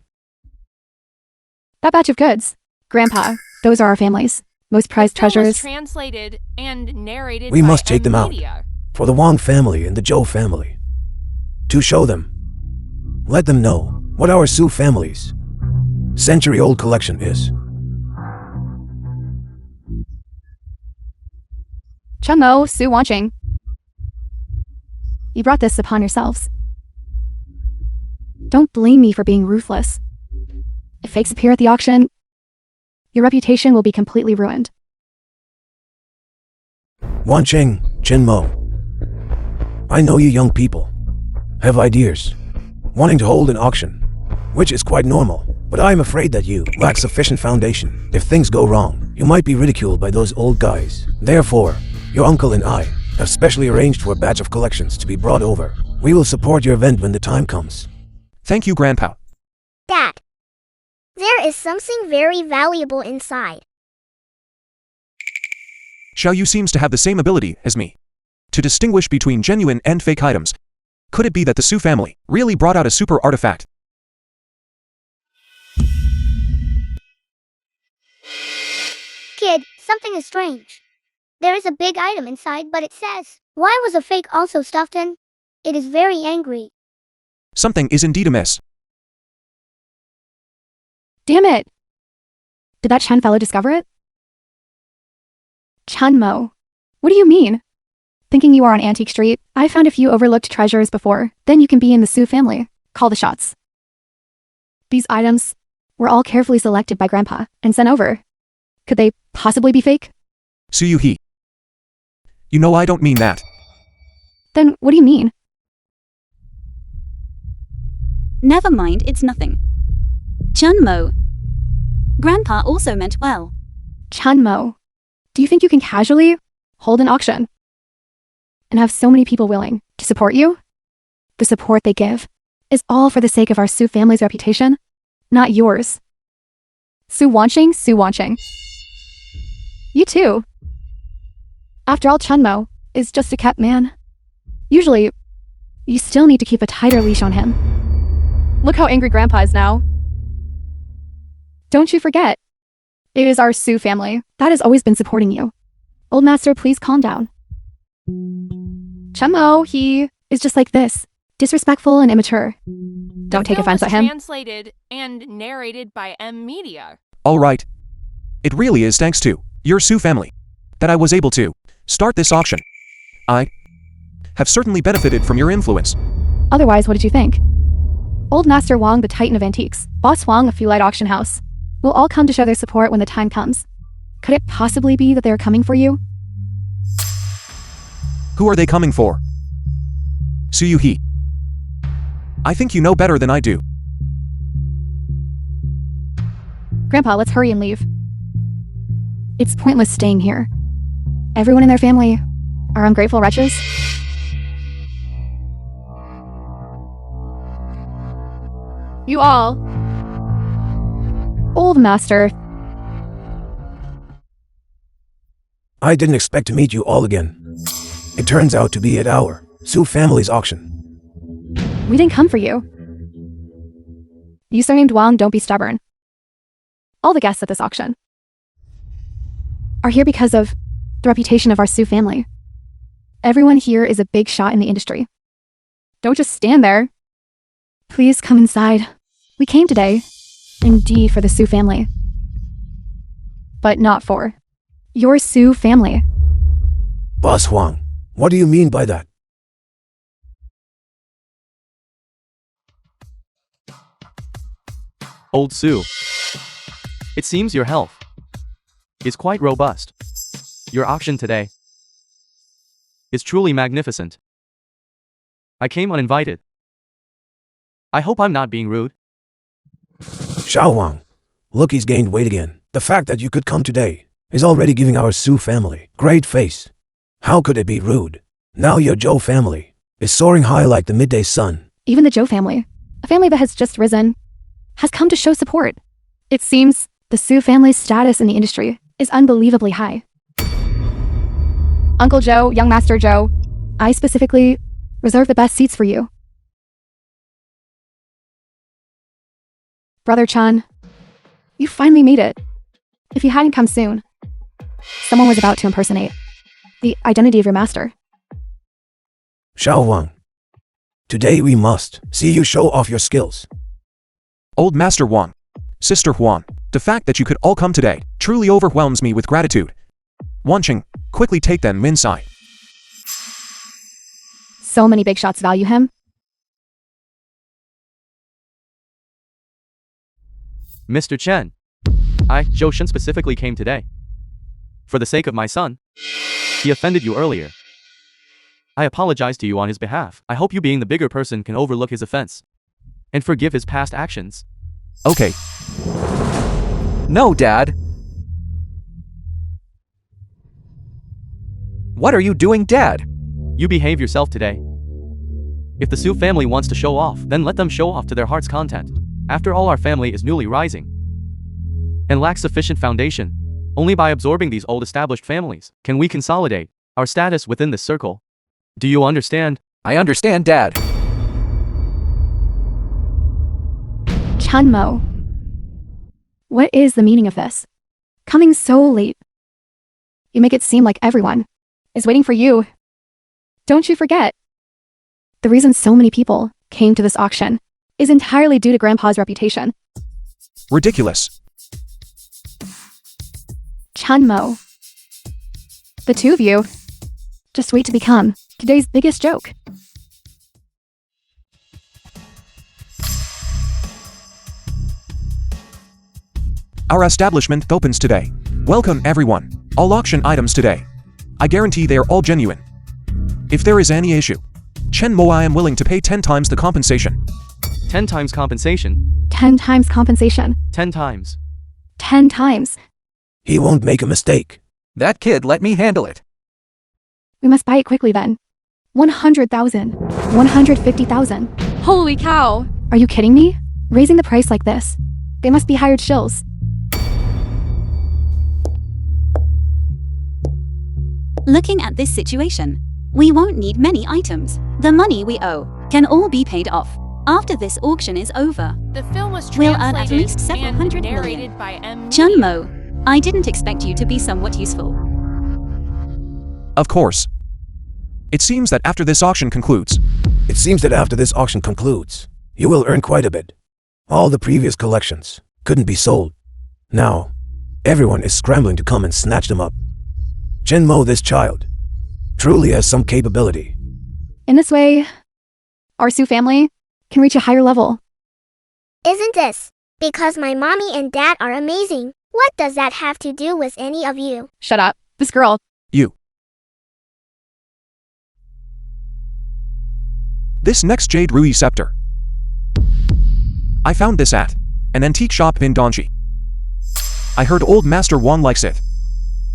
That batch of goods. Grandpa, those are our families. Most prized The film was treasures. translated and narrated We by must take them out. Media. For the Wang family and the Zhou family. To show them. Let them know what our Su family's century-old collection is. Chunmo, Su watching. You brought this upon yourselves. Don't blame me for being ruthless. If fakes appear at the auction, your reputation will be completely ruined. Wancheng, Chenmo. I know you young people have ideas, wanting to hold an auction, which is quite normal, but I am afraid that you lack sufficient foundation. If things go wrong, you might be ridiculed by those old guys. Therefore, your uncle and I have specially arranged for a batch of collections to be brought over. We will support your event when the time comes. Thank you, Grandpa. Dad. There is something very valuable inside. Xiao Yu seems to have the same ability as me to distinguish between genuine and fake items. Could it be that the Su family really brought out a super artifact? Kid, something is strange. There is a big item inside, but it says, why was a fake also stuffed in? It is very angry. Something is indeed amiss. Damn it! Did that Chen fellow discover it? Chunmo. What do you mean? Thinking you are on Antique Street, I found a few overlooked treasures before. Then you can be in the Su family. Call the shots. These items were all carefully selected by Grandpa and sent over. Could they possibly be fake? Su Yu He. You know I don't mean that. Then what do you mean? Never mind, it's nothing. Chunmo. Grandpa also meant well. Chunmo. Do you think you can casually hold an auction and have so many people willing to support you? The support they give is all for the sake of our Su family's reputation, not yours. Su Wancheng, Su Wancheng. You too. After all, Chunmo is just a kept man. Usually, you still need to keep a tighter leash on him. Look how angry Grandpa is now. Don't you forget, it is our Su family that has always been supporting you. Old master, please calm down. Chunmo, he is just like this, disrespectful and immature. Don't take offense at him. Translated and narrated by Media. All right. It really is thanks to your Su family that I was able to start this auction. I have certainly benefited from your influence. Otherwise, what did you think? Old Master Wang, the Titan of Antiques, Boss Wang of Fulite Auction House, will all come to show their support when the time comes. Could it possibly be that they are coming for you? Who are they coming for? Su Yu He. I think you know better than I do. Grandpa, let's hurry and leave. It's pointless staying here. Everyone in their family are ungrateful wretches. You all. Old Master. I didn't expect to meet you all again. It turns out to be at our Su family's auction. We didn't come for you. You surnamed Wang, don't be stubborn. All the guests at this auction are here because of the reputation of our Su family. Everyone here is a big shot in the industry. Don't just stand there. Please come inside. We came today, indeed, for the Su family. But not for your Su family. Boss Huang, what do you mean by that? Old Su. It seems your health is quite robust. Your auction today is truly magnificent. I came uninvited. I hope I'm not being rude. Xiao Huang, look, he's gained weight again. The fact that you could come today is already giving our Su family great face. How could it be rude? Now your Zhou family is soaring high like the midday sun. Even the Zhou family, a family that has just risen, has come to show support. It seems the Su family's status in the industry is unbelievably high. Uncle Joe, young Master Joe, I specifically Reserve the best seats for you. Brother Chan, you finally made it. If you hadn't come soon, someone was about to impersonate the identity of your master. Xiao Wang, today we must see you show off your skills. Old Master Wang, Sister Huan, the fact that you could all come today truly overwhelms me with gratitude. Wanqing, quickly take them inside. So many big shots value him. Mr. Chen, I, Zhou Shen, specifically came today. For the sake of my son. He offended you earlier. I apologize to you on his behalf. I hope you, being the bigger person, can overlook his offense and forgive his past actions. Okay. No, Dad. What are you doing, Dad? You behave yourself today. If the Su family wants to show off, then let them show off to their heart's content. After all, our family is newly rising and lacks sufficient foundation. Only by absorbing these old established families can we consolidate our status within this circle. Do you understand? I understand, Dad. Chanmo. What is the meaning of this? Coming so late. You make it seem like everyone is waiting for you. Don't you forget. The reason so many people came to this auction is entirely due to Grandpa's reputation. Ridiculous. Chanmo. The two of you just wait to become today's biggest joke. Our establishment opens today. Welcome everyone. All auction items today. I guarantee they are all genuine. If there is any issue, Chen Mo, I am willing to pay 10 times the compensation. 10 times compensation. 10 times compensation. 10 times. 10 times. He won't make a mistake. That kid let me handle it. We must buy it quickly then. 100,000. 150,000. Holy cow! Are you kidding me? Raising the price like this. They must be hired shills. Looking at this situation, we won't need many items. The money we owe can all be paid off after this auction is over. The film was We'll translated earn at least several and hundred narrated million. by M. Chunmo, I didn't expect you to be somewhat useful. Of course. It seems that after this auction concludes, You will earn quite a bit. All the previous collections couldn't be sold. Now, everyone is scrambling to come and snatch them up. Chen Mo, this child, truly has some capability. In this way, our Su family can reach a higher level. Isn't this because my mommy and dad are amazing? What does that have to do with any of you? Shut up. This girl. you. This next jade Rui scepter. I found this at an antique shop in Donji. I heard Old Master Wang likes it.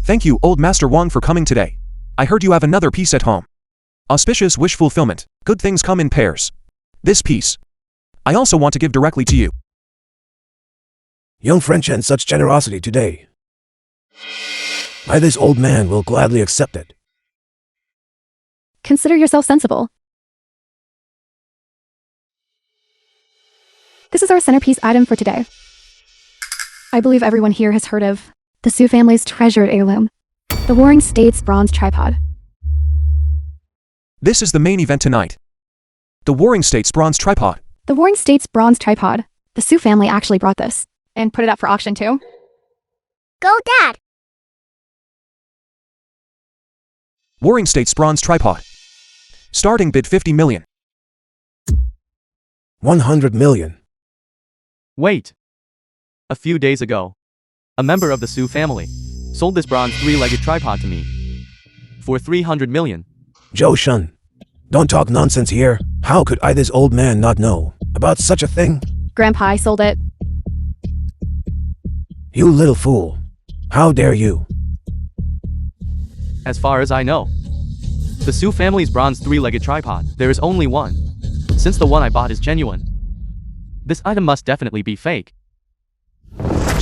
Thank you, Old Master Wang, for coming today. I heard you have another piece at home. Auspicious wish fulfillment. Good things come in pairs. This piece, I also want to give directly to you. Young French and such generosity today. This old man will gladly accept it. Consider yourself sensible. This is our centerpiece item for today. I believe everyone here has heard of the Su family's treasured heirloom, the Warring States bronze tripod. This is the main event tonight. The Warring States bronze tripod. The Warring States bronze tripod. The Su family actually brought this and put it up for auction too. Go, Dad! Warring States bronze tripod. Starting bid 50 million. 100 million. Wait. A few days ago, a member of the Su family sold this bronze three-legged tripod to me for 300 million. Zhou Shen, don't talk nonsense here. How could this old man not know about such a thing? Grandpa, I sold it. You little fool. How dare you? As far as I know, the Su family's bronze three-legged tripod, there is only one. Since the one I bought is genuine, this item must definitely be fake.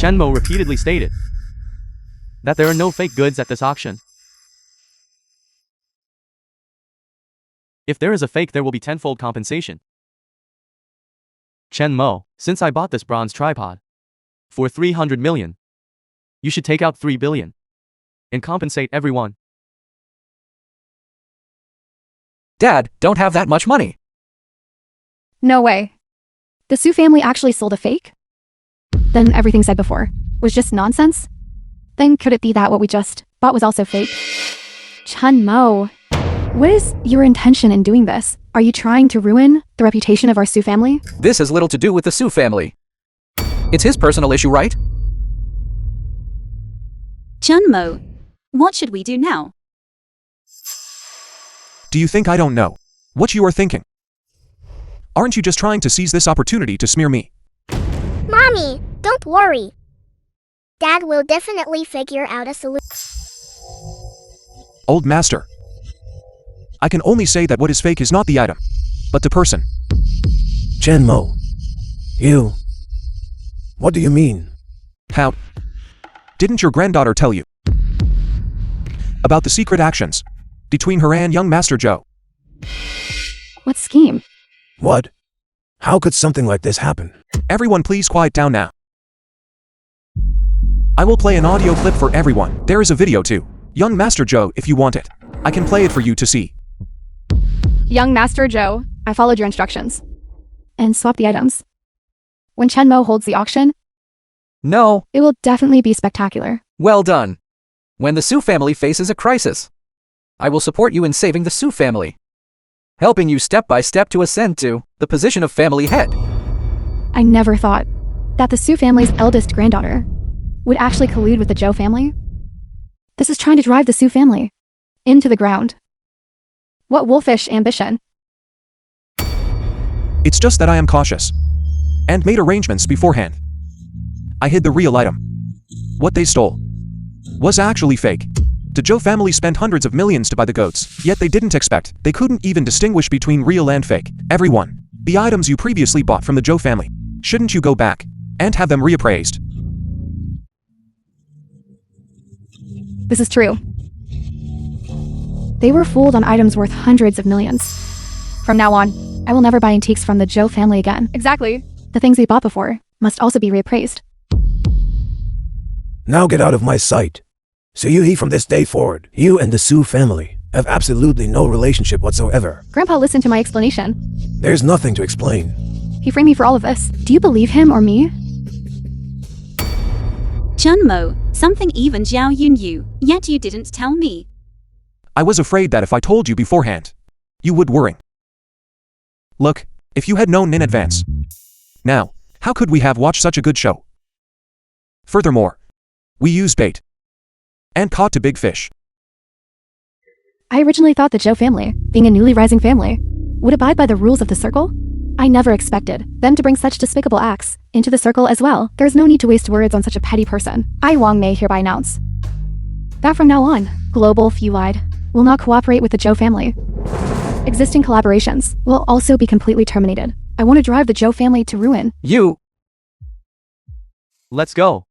Chenmo repeatedly stated that there are no fake goods at this auction. If there is a fake, there will be tenfold compensation. Chen Mo, since I bought this bronze tripod for 300 million, you should take out 3 billion and compensate everyone. Dad, don't have that much money. No way. The Su family actually sold a fake? Then everything said before was just nonsense? Then could it be that what we just bought was also fake? Chen Mo, what is your intention in doing this? Are you trying to ruin the reputation of our Su family? This has little to do with the Su family. It's his personal issue, right? Chen Mo, what should we do now? Do you think I don't know what you are thinking? Aren't you just trying to seize this opportunity to smear me? Mommy, don't worry. Dad will definitely figure out a solution. Old master. I can only say that what is fake is not the item, but the person. Chen Mo. You. What do you mean? How? Didn't your granddaughter tell you about the secret actions between her and young Master Zhou? What scheme? What? How could something like this happen? Everyone please quiet down now. I will play an audio clip for everyone. There is a video too. Young Master Zhou, if you want it, I can play it for you to see. Young Master Zhou, I followed your instructions. And swapped the items. When Chen Mo holds the auction, No. it will definitely be spectacular. Well done. When the Su family faces a crisis, I will support you in saving the Su family, helping you step by step to ascend to the position of family head. I never thought that the Su family's eldest granddaughter would actually collude with the Zhou family. This is trying to drive the Su family into the ground. What wolfish ambition. It's just that I am cautious and made arrangements beforehand. I hid the real item. What they stole was actually fake. The Zhou family spent hundreds of millions to buy the goats, yet they didn't expect. They couldn't even distinguish between real and fake. Everyone, the items you previously bought from the Zhou family, shouldn't you go back and have them reappraised? This is true. They were fooled on items worth hundreds of millions. From now on, I will never buy antiques from the Zhou family again. Exactly. The things we bought before must also be reappraised. Now get out of my sight. So from this day forward, you and the Su family have absolutely no relationship whatsoever. Grandpa listened to my explanation. There's nothing to explain. He framed me for all of this. Do you believe him or me? Chen Mo, something even Zhao Yun knew, yet you didn't tell me. I was afraid that if I told you beforehand, you would worry. Look, if you had known in advance. Now, how could we have watched such a good show? Furthermore, we used bait and caught a big fish. I originally thought the Zhou family, being a newly rising family, would abide by the rules of the circle. I never expected them to bring such despicable acts into the circle as well. There's no need to waste words on such a petty person. I, Wang, may hereby announce that from now on, Global Fewide will not cooperate with the Zhou family. Existing collaborations will also be completely terminated. I want to drive the Zhou family to ruin. You. Let's go.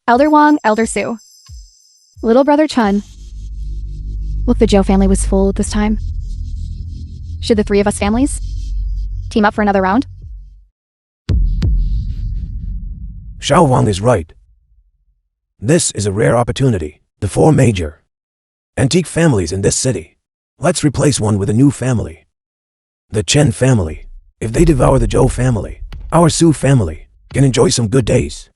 Elder Wang, Elder Su. Little brother Chun. Look, the Zhou family was fooled this time. Should the three of us families team up for another round? Xiao Wang is right. This is a rare opportunity. The four major antique families in this city. Let's replace one with a new family. The Chen family. If they devour the Zhou family, our Su family can enjoy some good days.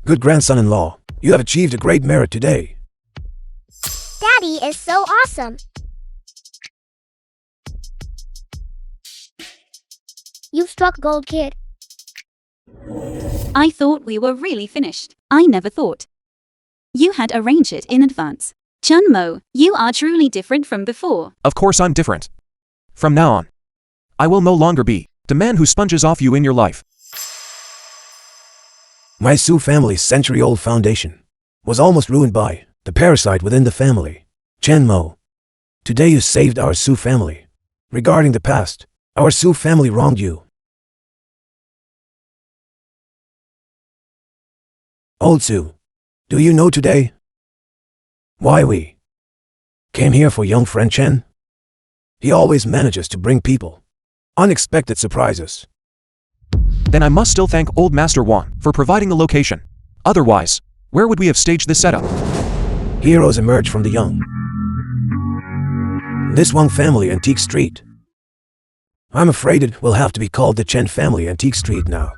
Good grandson-in-law, you have achieved a great merit today. Daddy is so awesome. You've struck gold, kid. I thought we were really finished. I never thought you had arranged it in advance. Chen Mo, you are truly different from before. Of course I'm different. From now on, I will no longer be the man who sponges off you in your life. My Su family's century-old foundation was almost ruined by the parasite within the family, Chen Mo. Today you saved our Su family. Regarding the past, our Su family wronged you. Old Su, do you know today Why we came here for young friend Chen? He always manages to bring people unexpected surprises. Then I must still thank old Master Wang for providing the location. Otherwise, where would we have staged this setup? Heroes emerge from the young. This Wang family antique street. I'm afraid it will have to be called the Chen family antique street now.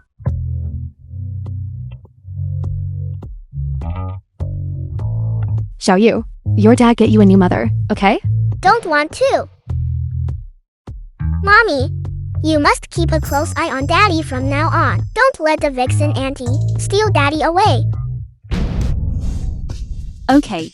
Xiaoyu, your dad get you a new mother, okay? Don't want to. Mommy, you must keep a close eye on Daddy from now on. Don't let the vixen auntie steal Daddy away. Okay.